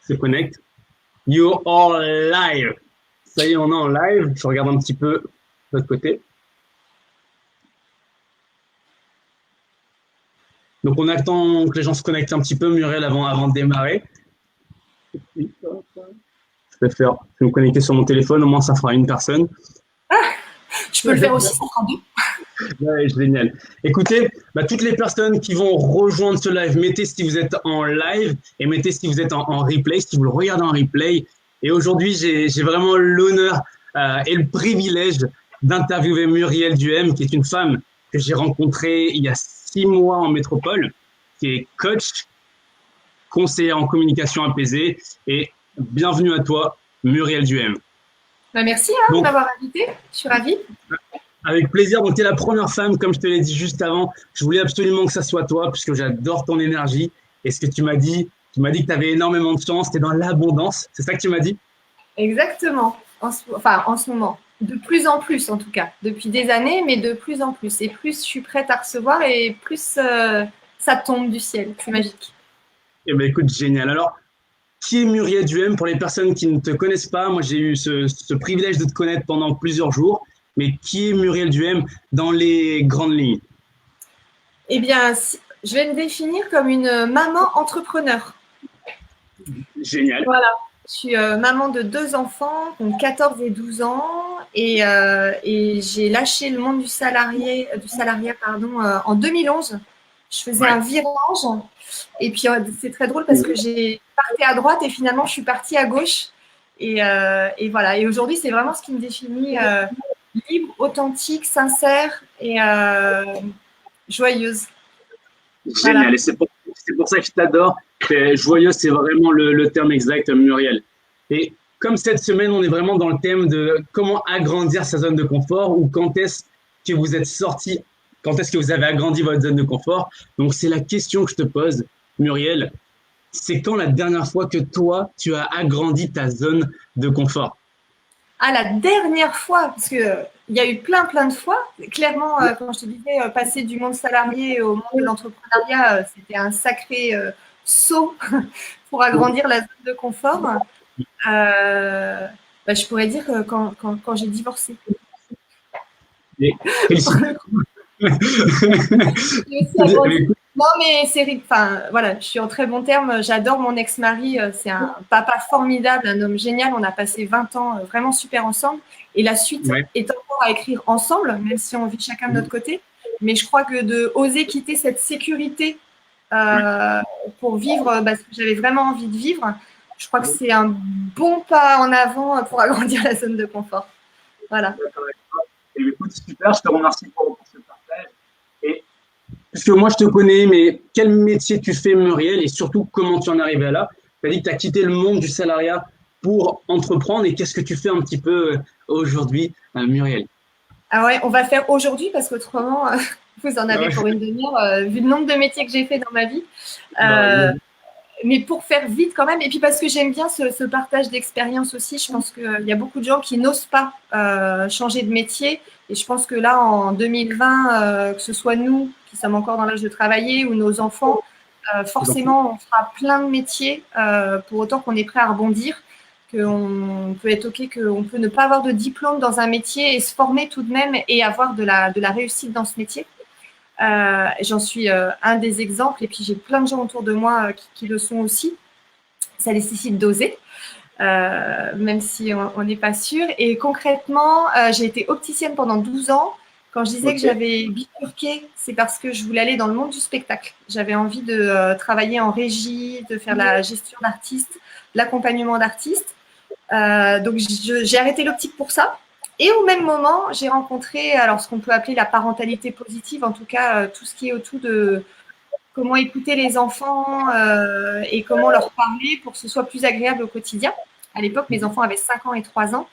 se connecte. You are live. Ça y est, on est en live. Je regarde un petit peu de l'autre côté. Donc, on attend que les gens se connectent un petit peu, Muriel, avant de démarrer. Je vais me connecter sur mon téléphone, au moins ça fera une personne. Je peux le faire aussi, ça fera deux. Ouais, génial. Écoutez, toutes les personnes qui vont rejoindre ce live, mettez si vous êtes en live et mettez si vous êtes en replay, si vous le regardez en replay. Et aujourd'hui, j'ai vraiment l'honneur et le privilège d'interviewer Muriel Duhem, qui est une femme que j'ai rencontrée il y a 6 mois en métropole, qui est coach, conseillère en communication apaisée. Et bienvenue à toi, Muriel Duhem. Merci de m'avoir invitée, je suis ravie. Avec plaisir. Donc, tu es la première femme, comme je te l'ai dit juste avant. Je voulais absolument que ça soit toi, puisque j'adore ton énergie. Et ce que tu m'as dit que tu avais énormément de chance, tu es dans l'abondance. C'est ça que tu m'as dit? Exactement. En ce moment. De plus en plus, en tout cas. Depuis des années, mais de plus en plus. Et plus je suis prête à recevoir, et plus ça tombe du ciel. C'est magique. Eh bien, écoute, génial. Alors, qui est Muriel Duhem? Pour les personnes qui ne te connaissent pas, moi, j'ai eu ce privilège de te connaître pendant plusieurs jours. Mais qui est Muriel Duhem dans les grandes lignes? Eh bien, je vais me définir comme une maman entrepreneur. Génial. Voilà. Je suis maman de 2 enfants, donc 14 et 12 ans, et j'ai lâché le monde du salariat en 2011. Je faisais un virage, et puis c'est très drôle parce que j'ai parti à droite et finalement je suis partie à gauche. Et voilà. Et aujourd'hui, c'est vraiment ce qui me définit, libre, authentique, sincère et joyeuse. Génial. Voilà. Et c'est pour ça que je t'adore. Joyeuse, c'est vraiment le terme exact, Muriel. Et comme cette semaine, on est vraiment dans le thème de comment agrandir sa zone de confort, ou quand est-ce que vous êtes sorti, quand est-ce que vous avez agrandi votre zone de confort. Donc, c'est la question que je te pose, Muriel. C'est quand la dernière fois que toi, tu as agrandi ta zone de confort? Ah, la dernière fois, parce qu'il y a eu plein de fois. Clairement, quand je te disais, passer du monde salarié au monde de l'entrepreneuriat, c'était un sacré saut pour agrandir la zone de confort. Je pourrais dire quand j'ai divorcé. Non, mais voilà, je suis en très bon terme. J'adore mon ex-mari. C'est un papa formidable, un homme génial. On a passé 20 ans vraiment super ensemble. Et la suite est encore à écrire ensemble, même si on vit chacun de notre côté. Mais je crois que de oser quitter cette sécurité pour vivre ce que j'avais vraiment envie de vivre, je crois que c'est un bon pas en avant pour agrandir la zone de confort. Voilà. Écoute, super, je te remercie pour ce partage. Et puisque moi je te connais, mais quel métier tu fais, Muriel, et surtout comment tu en es arrivé là? Tu as dit que tu as quitté le monde du salariat pour entreprendre, et qu'est-ce que tu fais un petit peu aujourd'hui, Muriel? Ah ouais, on va faire aujourd'hui parce qu'autrement, vous en avez pour une demi-heure, vu le nombre de métiers que j'ai fait dans ma vie. Mais pour faire vite quand même, et puis parce que j'aime bien ce partage d'expérience aussi. Je pense qu'il y a beaucoup de gens qui n'osent pas changer de métier. Et je pense que là, en 2020, que ce soit nous qui sommes encore dans l'âge de travailler ou nos enfants, forcément, on fera plein de métiers pour autant qu'on est prêt à rebondir, qu'on peut être OK, qu'on peut ne pas avoir de diplôme dans un métier et se former tout de même et avoir de la réussite dans ce métier. J'en suis un des exemples, et puis j'ai plein de gens autour de moi qui le sont aussi. Ça nécessite d'oser, même si on n'est pas sûr. Et concrètement, j'ai été opticienne pendant 12 ans. Quand je disais que j'avais bifurqué, c'est parce que je voulais aller dans le monde du spectacle. J'avais envie de travailler en régie, de faire la gestion d'artistes, l'accompagnement d'artistes. Donc j'ai arrêté l'optique pour ça. Et au même moment, j'ai rencontré ce qu'on peut appeler la parentalité positive, en tout cas tout ce qui est autour de comment écouter les enfants et comment leur parler pour que ce soit plus agréable au quotidien. À l'époque, mes enfants avaient 5 ans et 3 ans.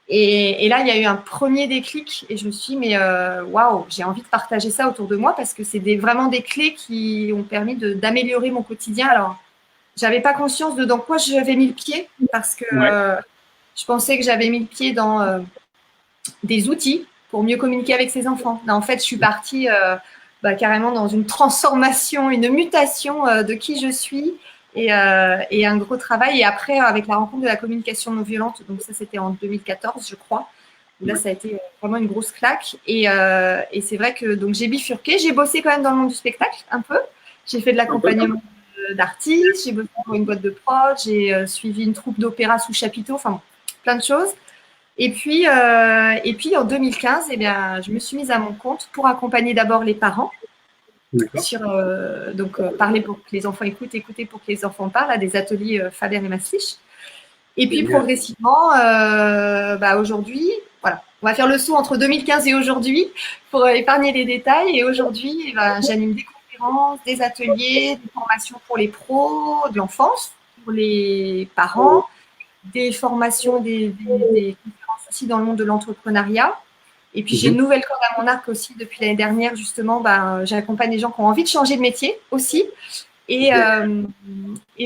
Et là, il y a eu un premier déclic et je me suis dit, mais waouh, j'ai envie de partager ça autour de moi parce que c'est vraiment des clés qui ont permis d'améliorer mon quotidien. Alors, j'avais pas conscience de dans quoi j'avais mis le pied parce que je pensais que j'avais mis le pied dans des outils pour mieux communiquer avec ses enfants. Non, en fait, je suis partie carrément dans une transformation, une mutation de qui je suis et un gros travail. Et après, avec la rencontre de la communication non violente, donc ça, c'était en 2014, je crois. Là, ça a été vraiment une grosse claque. Et c'est vrai que donc j'ai bifurqué. J'ai bossé quand même dans le monde du spectacle, un peu. J'ai fait de l'accompagnement d'artistes, j'ai bossé pour une boîte de prod, j'ai suivi une troupe d'opéra sous chapiteau, enfin, plein de choses. Et puis en 2015, eh bien, je me suis mise à mon compte pour accompagner d'abord les parents. Sur, parler pour que les enfants écoutent, écouter pour que les enfants parlent, à des ateliers Faber et Maslich. Et puis progressivement, aujourd'hui, voilà, on va faire le saut entre 2015 et aujourd'hui pour épargner les détails. Et aujourd'hui, j'anime des conférences, des ateliers, des formations pour les pros de l'enfance, pour les parents, des formations, des conférences aussi dans le monde de l'entrepreneuriat. Et puis, j'ai une nouvelle corde à mon arc aussi depuis l'année dernière. Justement, j'accompagne les gens qui ont envie de changer de métier aussi. Et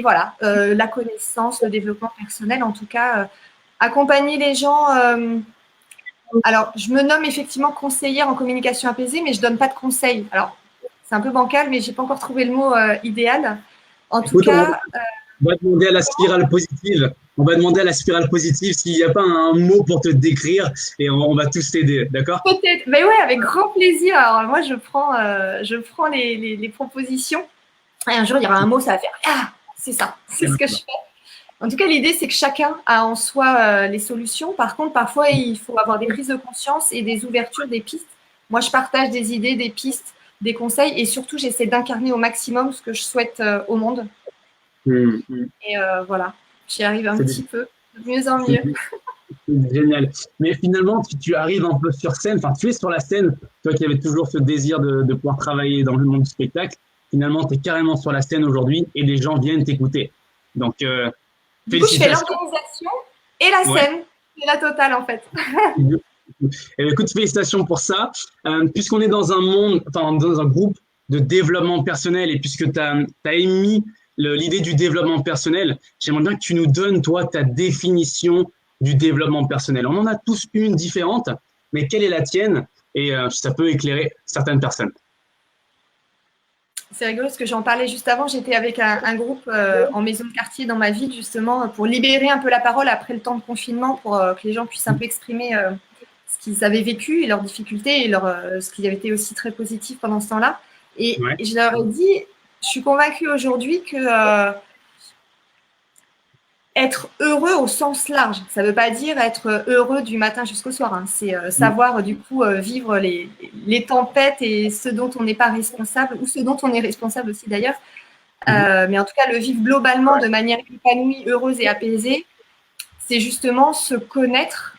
voilà, la connaissance, le développement personnel, en tout cas, accompagner les gens. Alors, je me nomme effectivement conseillère en communication apaisée, mais je ne donne pas de conseils. Alors, c'est un peu bancal, mais je n'ai pas encore trouvé le mot idéal. En tout cas… On va demander à la spirale positive. On va demander à la spirale positive s'il n'y a pas un mot pour te décrire et on va tous t'aider, d'accord? Peut-être. Mais ouais, avec grand plaisir. Alors, moi, je prends les propositions. Et un jour, il y aura un mot, ça va faire « Ah, c'est ça, c'est ce que je fais ». En tout cas, l'idée, c'est que chacun a en soi les solutions. Par contre, parfois, il faut avoir des prises de conscience et des ouvertures, des pistes. Moi, je partage des idées, des pistes, des conseils et surtout, j'essaie d'incarner au maximum ce que je souhaite au monde. Et voilà, j'y arrive un petit peu, de mieux en mieux. C'est génial. Mais finalement, tu arrives un peu sur scène, enfin, tu es sur la scène, toi qui avais toujours ce désir de pouvoir travailler dans le monde du spectacle. Finalement, tu es carrément sur la scène aujourd'hui et les gens viennent t'écouter. Donc, du coup, je fais l'organisation et la scène. C'est la totale, en fait. Écoute, félicitations pour ça. Puisqu'on est dans un monde, enfin, dans un groupe de développement personnel et puisque tu as émis l'idée du développement personnel, j'aimerais bien que tu nous donnes, toi, ta définition du développement personnel. On en a tous une différente, mais quelle est la tienne? Et ça peut éclairer certaines personnes. C'est rigolo parce que j'en parlais juste avant. J'étais avec un groupe en maison de quartier dans ma ville, justement, pour libérer un peu la parole après le temps de confinement, pour que les gens puissent un peu exprimer ce qu'ils avaient vécu et leurs difficultés et ce qui avait été aussi très positif pendant ce temps-là. Et je leur ai dit, je suis convaincue aujourd'hui que être heureux au sens large, ça ne veut pas dire être heureux du matin jusqu'au soir. Hein. C'est savoir du coup vivre les tempêtes et ce dont on n'est pas responsable, ou ce dont on est responsable aussi d'ailleurs. Mais en tout cas, le vivre globalement de manière épanouie, heureuse et apaisée, c'est justement se connaître.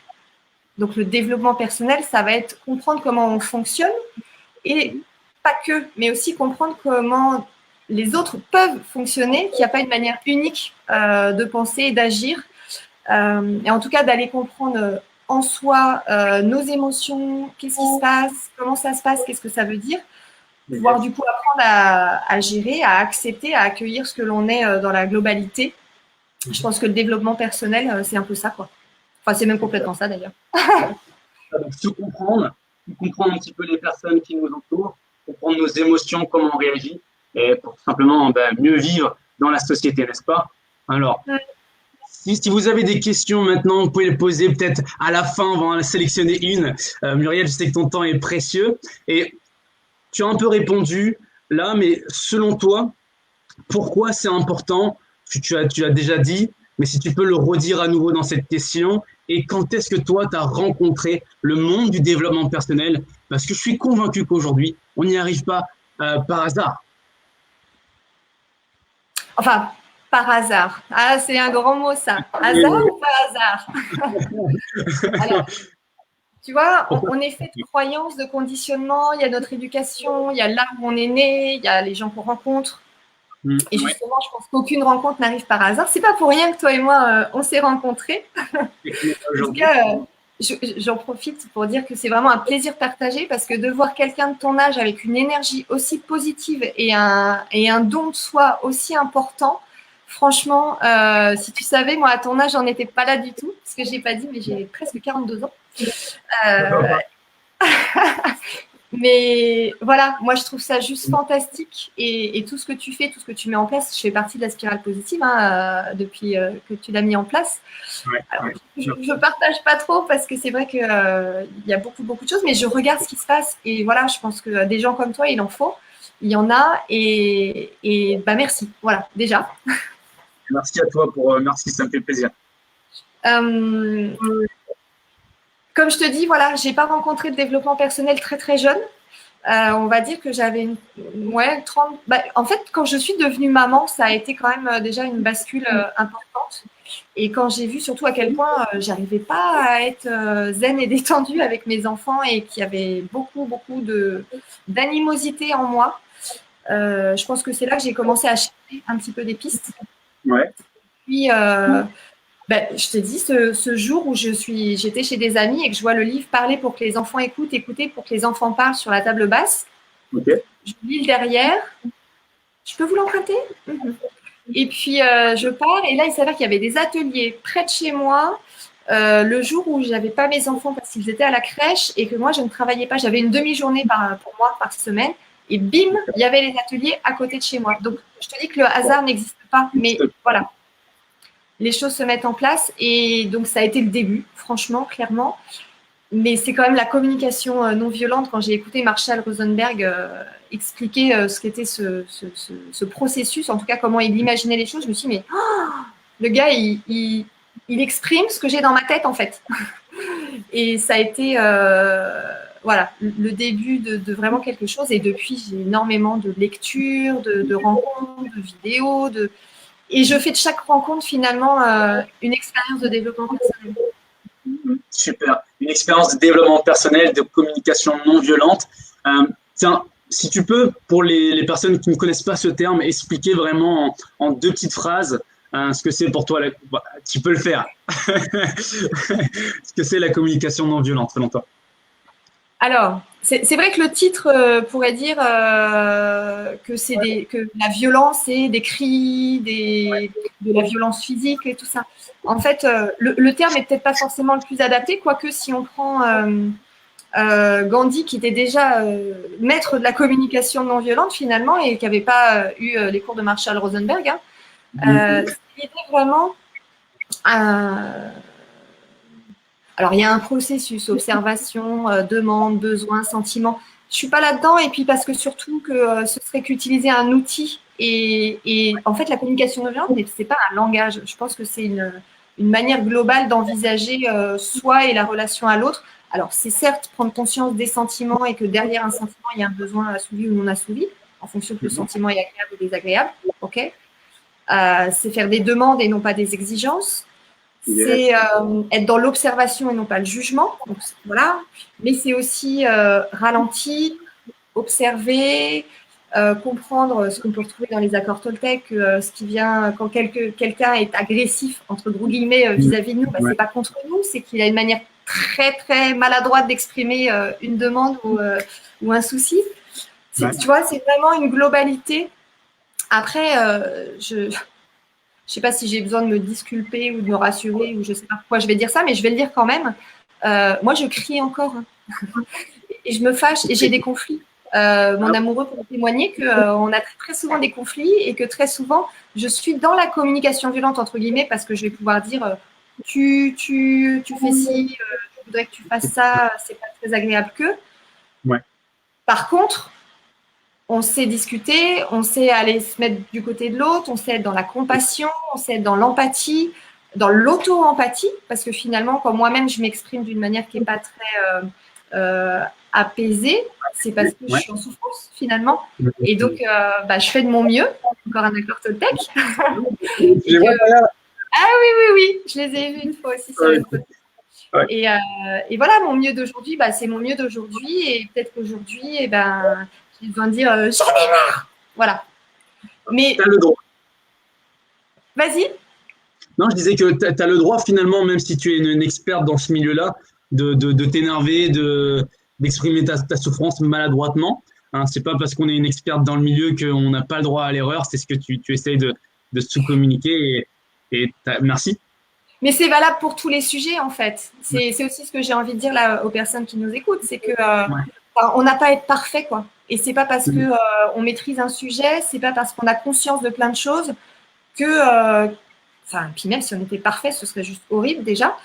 Donc le développement personnel, ça va être comprendre comment on fonctionne et pas que, mais aussi comprendre comment les autres peuvent fonctionner, qu'il n'y a pas une manière unique de penser et d'agir. Et en tout cas, d'aller comprendre en soi nos émotions, qu'est-ce qui se passe, comment ça se passe, qu'est-ce que ça veut dire. Pouvoir du coup apprendre à gérer, à accepter, à accueillir ce que l'on est dans la globalité. Je pense que le développement personnel, c'est un peu ça, quoi. Enfin, c'est même complètement ça, d'ailleurs. Donc, se comprendre un petit peu les personnes qui nous entourent, comprendre nos émotions, comment on réagit, et pour tout simplement mieux vivre dans la société, n'est-ce pas? Alors, si vous avez des questions maintenant, vous pouvez les poser peut-être à la fin, on va en sélectionner une. Muriel, je sais que ton temps est précieux, et tu as un peu répondu là, mais selon toi, pourquoi c'est important? Tu as déjà dit, mais si tu peux le redire à nouveau dans cette question, et quand est-ce que toi, tu as rencontré le monde du développement personnel? Parce que je suis convaincu qu'aujourd'hui, on n'y arrive pas par hasard. Enfin, par hasard. Ah, c'est un grand mot, ça. Hasard ou pas hasard? Alors, tu vois, on est fait de croyances, de conditionnements. Il y a notre éducation, il y a là où on est né, il y a les gens qu'on rencontre. Et justement, je pense qu'aucune rencontre n'arrive par hasard. C'est pas pour rien que toi et moi, on s'est rencontrés. En tout cas, j'en profite pour dire que c'est vraiment un plaisir partagé parce que de voir quelqu'un de ton âge avec une énergie aussi positive et un don de soi aussi important, franchement, si tu savais, moi, à ton âge, j'en étais pas là du tout, parce que je n'ai pas dit, mais j'ai presque 42 ans. Mais voilà, moi je trouve ça juste fantastique et tout ce que tu fais, tout ce que tu mets en place, je fais partie de la spirale positive depuis que tu l'as mis en place. Alors, je partage pas trop parce que c'est vrai qu'il y a beaucoup de choses, mais je regarde ce qui se passe et voilà, je pense que des gens comme toi, il en faut, il y en a et bah merci, voilà, déjà. Merci à toi merci, ça me fait plaisir. Comme je te dis, voilà, j'ai pas rencontré de développement personnel très très jeune. On va dire que j'avais 30. En fait, quand je suis devenue maman, ça a été quand même déjà une bascule importante. Et quand j'ai vu surtout à quel point j'arrivais pas à être zen et détendue avec mes enfants et qu'il y avait beaucoup d'animosité en moi, je pense que c'est là que j'ai commencé à chercher un petit peu des pistes. Ouais. Puis, je t'ai dit, ce jour où j'étais chez des amis et que je vois le livre Parler pour que les enfants écoutent, écouter pour que les enfants parlent sur la table basse. Okay. Je lis le derrière. Je peux vous l'emprunter? Et puis, je pars. Et là, il s'avère qu'il y avait des ateliers près de chez moi le jour où je n'avais pas mes enfants parce qu'ils étaient à la crèche et que moi, je ne travaillais pas. J'avais une demi-journée pour moi par semaine. Et bim, il y avait les ateliers à côté de chez moi. Donc, je te dis que le hasard n'existe pas. Mais voilà. Les choses se mettent en place et donc ça a été le début, franchement, clairement. Mais c'est quand même la communication non violente. Quand j'ai écouté Marshall Rosenberg expliquer ce qu'était ce processus, en tout cas comment il imaginait les choses, je me suis dit, mais le gars, il exprime ce que j'ai dans ma tête, en fait. Et ça a été voilà, le début de vraiment quelque chose. Et depuis, j'ai énormément de lectures, de rencontres, de vidéos, et je fais de chaque rencontre finalement une expérience de développement personnel. Super. Une expérience de développement personnel, de communication non violente. Tiens, si tu peux, pour les personnes qui ne connaissent pas ce terme, expliquer vraiment en 2 petites phrases ce que c'est pour toi. Tu peux le faire. Ce que c'est la communication non violente, selon toi. Alors, c'est vrai que le titre pourrait dire que la violence, c'est des cris, de la violence physique et tout ça. En fait, le terme n'est peut-être pas forcément le plus adapté, quoique si on prend Gandhi, qui était déjà maître de la communication non violente finalement et qui n'avait pas eu les cours de Marshall Rosenberg, c'était vraiment… Alors, il y a un processus, observation, demande, besoin, sentiment. Je ne suis pas là-dedans. Et puis, parce que surtout, que ce serait qu'utiliser un outil. Et en fait, la communication non violente, ce n'est pas un langage. Je pense que c'est une manière globale d'envisager soi et la relation à l'autre. Alors, c'est certes prendre conscience des sentiments et que derrière un sentiment, il y a un besoin assouvi ou non assouvi, en fonction que le sentiment est agréable ou désagréable. OK. C'est faire des demandes et non pas des exigences. C'est être dans l'observation et non pas le jugement. Donc, voilà. Mais c'est aussi ralentir, observer, comprendre ce qu'on peut retrouver dans les accords Toltec, ce qui vient quand quelqu'un est agressif, entre gros guillemets, vis-à-vis de nous, c'est pas contre nous, c'est qu'il a une manière très, très maladroite d'exprimer une demande ou un souci. Tu vois, c'est vraiment une globalité. Après, je ne sais pas si j'ai besoin de me disculper ou de me rassurer ou je ne sais pas pourquoi je vais dire ça, mais je vais le dire quand même. Moi, je crie encore et je me fâche et j'ai des conflits. Mon amoureux peut témoigner qu'on a très souvent des conflits et que très souvent, je suis dans la communication violente, entre guillemets, parce que je vais pouvoir dire tu fais ci, je voudrais que tu fasses ça, c'est pas très agréable que. Ouais. Par contre, on sait discuter, on sait aller se mettre du côté de l'autre, on sait être dans la compassion, on sait être dans l'empathie, dans l'auto-empathie, parce que finalement, quand moi-même je m'exprime d'une manière qui n'est pas très apaisée, c'est parce que je suis en souffrance finalement. Et donc, je fais de mon mieux, encore un accord Toltec. Ah oui, je les ai vus une fois aussi sur le côté. Ouais. Et voilà, mon mieux d'aujourd'hui, c'est mon mieux d'aujourd'hui. Et peut-être qu'aujourd'hui, j'ai besoin de dire j'en ai marre. Voilà. Mais. Tu as le droit. Vas-y. Non, je disais que tu as le droit, finalement, même si tu es une experte dans ce milieu-là, de t'énerver, d'exprimer ta souffrance maladroitement. Hein, c'est pas parce qu'on est une experte dans le milieu qu'on n'a pas le droit à l'erreur. C'est ce que tu essayes de sous-communiquer. Merci. Mais c'est valable pour tous les sujets, en fait. C'est aussi ce que j'ai envie de dire là aux personnes qui nous écoutent. C'est que Enfin, on n'a pas à être parfait, quoi. Et c'est pas parce que on maîtrise un sujet, c'est pas parce qu'on a conscience de plein de choses que, enfin, puis même si on était parfait, ce serait juste horrible déjà,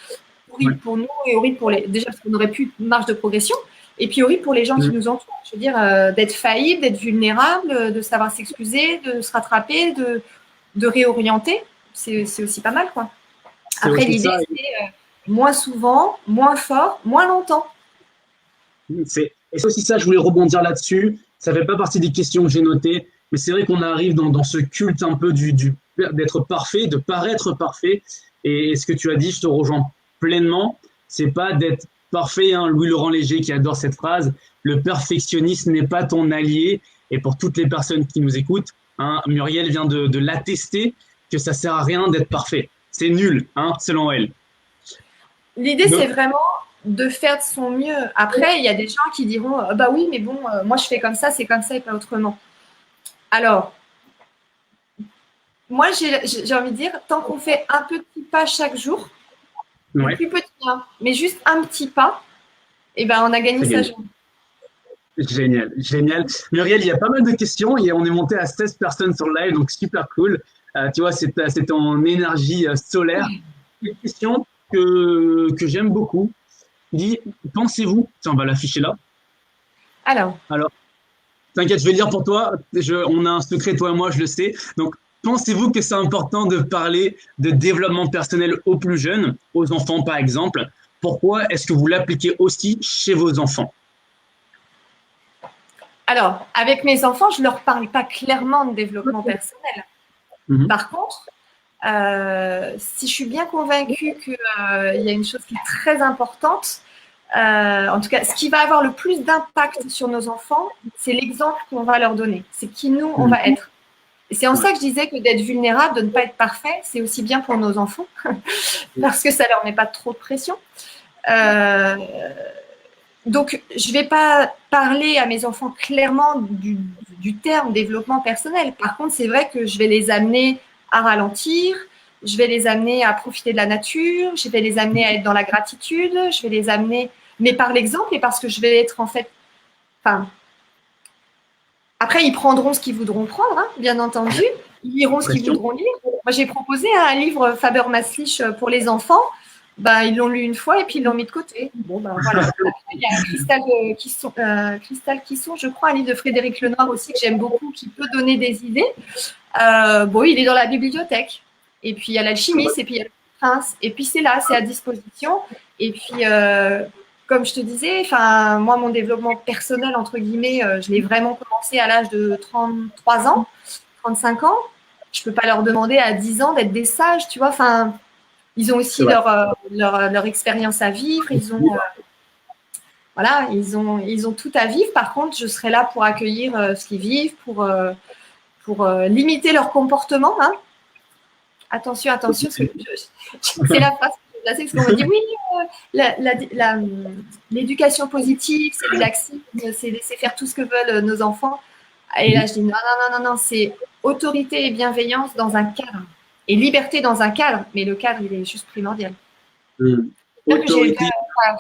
horrible pour nous et horrible pour les. Déjà parce qu'on n'aurait plus de marge de progression, et puis horrible pour les gens qui nous entourent. Je veux dire, d'être faillible, d'être vulnérable, de savoir s'excuser, de se rattraper, de réorienter, c'est aussi pas mal, quoi. Après, l'idée, c'est moins souvent, moins fort, moins longtemps. Et c'est aussi ça, je voulais rebondir là-dessus. Ça fait pas partie des questions que j'ai notées, mais c'est vrai qu'on arrive dans ce culte un peu d'être parfait, de paraître parfait. Et ce que tu as dit, je te rejoins pleinement. C'est pas d'être parfait, hein. Louis-Laurent Léger qui adore cette phrase. Le perfectionnisme n'est pas ton allié. Et pour toutes les personnes qui nous écoutent, hein, Muriel vient de l'attester que ça sert à rien d'être parfait. C'est nul, hein, selon elle. L'idée, c'est vraiment de faire de son mieux. Après, il y a des gens qui diront bah oui, mais bon, moi je fais comme ça, c'est comme ça et pas autrement. Alors, moi j'ai envie de dire, tant qu'on fait un petit pas chaque jour, plus petit, hein, mais juste un petit pas, et ben on a gagné sa journée. Génial, génial. Muriel, il y a pas mal de questions et on est monté à 16 personnes sur le live, donc super cool. Tu vois, c'est ton énergie solaire. Une question que j'aime beaucoup. Il dit, pensez-vous, tiens, on va l'afficher là. Alors, t'inquiète, je vais lire pour toi. On a un secret, toi et moi, je le sais. Donc, pensez-vous que c'est important de parler de développement personnel aux plus jeunes, aux enfants par exemple? Pourquoi est-ce que vous l'appliquez aussi chez vos enfants? Alors, avec mes enfants, je ne leur parle pas clairement de développement personnel. Par contre, si je suis bien convaincue qu'il y a une chose qui est très importante, en tout cas, ce qui va avoir le plus d'impact sur nos enfants, c'est l'exemple qu'on va leur donner. C'est qui nous, on va être. Et c'est en ça que je disais que d'être vulnérable, de ne pas être parfait, c'est aussi bien pour nos enfants, parce que ça ne leur met pas trop de pression. Donc, je ne vais pas parler à mes enfants clairement du terme développement personnel. Par contre, c'est vrai que je vais les amener à ralentir, je vais les amener à profiter de la nature, je vais les amener à être dans la gratitude, je vais les amener, mais par l'exemple et parce que je vais être en fait… Enfin, après, ils prendront ce qu'ils voudront prendre, hein, bien entendu. Ils liront ce qu'ils voudront lire. Moi, j'ai proposé un livre Faber-Maslich pour les enfants. Ben, ils l'ont lu une fois et puis ils l'ont mis de côté. Bon, ben voilà. Après, il y a Cristal Kisson, je crois, un livre de Frédéric Lenoir aussi que j'aime beaucoup, qui peut donner des idées. Bon, il est dans la bibliothèque. Et puis, il y a l'alchimiste, et puis il y a le prince. Et puis, c'est là, c'est à disposition. Et puis, comme je te disais, moi, mon développement personnel, entre guillemets, je l'ai vraiment commencé à l'âge de 33 ans, 35 ans. Je ne peux pas leur demander à 10 ans d'être des sages, tu vois. Enfin, ils ont aussi leur expérience à vivre. Ils ont, voilà, ils ont tout à vivre. Par contre, je serai là pour accueillir ce qu'ils vivent, pour limiter leur comportement. Hein. Attention, attention, c'est la phrase que je place, parce qu'on me dit oui, l'éducation positive, c'est le laxisme, c'est laisser faire tout ce que veulent nos enfants. Et là, je dis non, c'est autorité et bienveillance dans un cadre. Et liberté dans un cadre, mais le cadre, il est juste primordial. Autorité.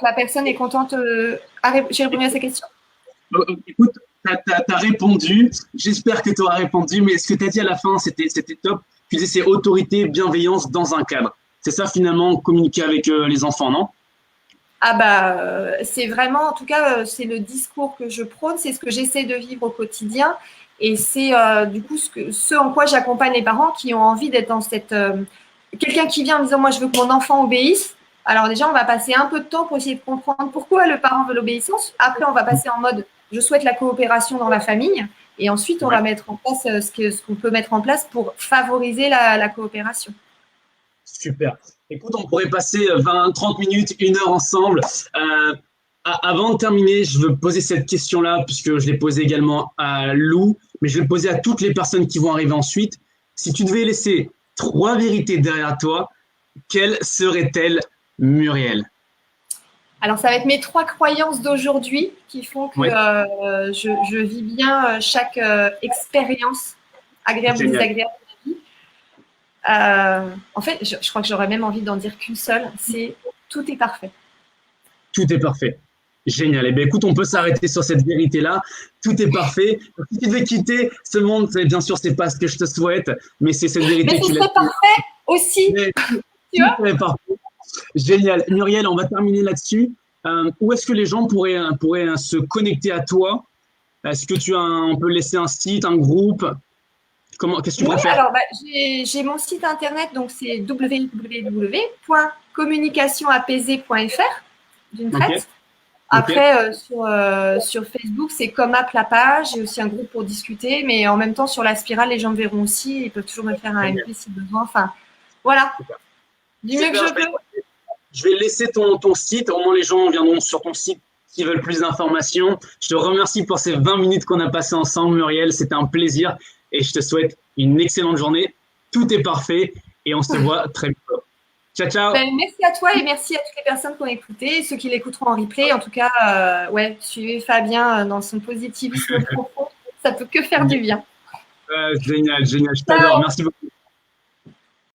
La personne est contente. J'ai répondu à sa question. Écoute, tu as répondu. J'espère que tu auras répondu, mais ce que tu as dit à la fin, c'était top. Tu disais c'est autorité, bienveillance dans un cadre. C'est ça finalement, communiquer avec les enfants, non? Ah bah, c'est vraiment, en tout cas, c'est le discours que je prône, c'est ce que j'essaie de vivre au quotidien. Et c'est du coup ce en quoi j'accompagne les parents qui ont envie d'être dans cette… quelqu'un qui vient en disant « moi je veux que mon enfant obéisse ». Alors déjà, on va passer un peu de temps pour essayer de comprendre pourquoi le parent veut l'obéissance. Après, on va passer en mode « je souhaite la coopération dans la famille ». Et ensuite, on va mettre en place ce qu'on peut mettre en place pour favoriser la coopération. Super. Écoute, on pourrait passer 20, 30 minutes, 1 heure ensemble. Avant de terminer, je veux poser cette question-là, puisque je l'ai posée également à Lou, mais je vais le poser à toutes les personnes qui vont arriver ensuite. Si tu devais laisser 3 vérités derrière toi, quelles seraient-elles, Muriel? Alors, ça va être mes 3 croyances d'aujourd'hui qui font que je vis bien chaque expérience, agréable ou désagréable de la vie. En fait, je crois que j'aurais même envie d'en dire qu'une seule, c'est tout est parfait. Tout est parfait. Génial. Eh bien, écoute, on peut s'arrêter sur cette vérité-là. Tout est parfait. Si tu devais quitter ce monde, bien sûr, c'est pas ce que je te souhaite, mais c'est cette vérité Mais que ce tu serait parfait aussi. Mais, Tu vois? serait parfait. Génial. Muriel, on va terminer là-dessus. Où est-ce que les gens pourraient se connecter à toi? Est-ce que on peut laisser un site, un groupe? Qu'est-ce que tu préfères? Alors, j'ai mon site internet, donc c'est www.communicationapaisée.fr d'une traite. Okay. Après, sur Facebook, c'est comme app la page. J'ai aussi un groupe pour discuter, mais en même temps, sur la spirale, les gens me verront aussi. Ils peuvent toujours me faire un MP si besoin. Enfin, voilà. Du mieux que je peux. Je vais laisser ton site. Au moins, les gens viendront sur ton site s'ils veulent plus d'informations. Je te remercie pour ces 20 minutes qu'on a passées ensemble, Muriel. C'était un plaisir et je te souhaite une excellente journée. Tout est parfait et on se voit très bientôt. Ciao, ciao. Merci à toi et merci à toutes les personnes qui ont écouté, ceux qui l'écouteront en replay. En tout cas, suivez Fabien dans son positivisme profond. Ça peut que faire du bien. Génial, génial. Je t'adore. Merci beaucoup.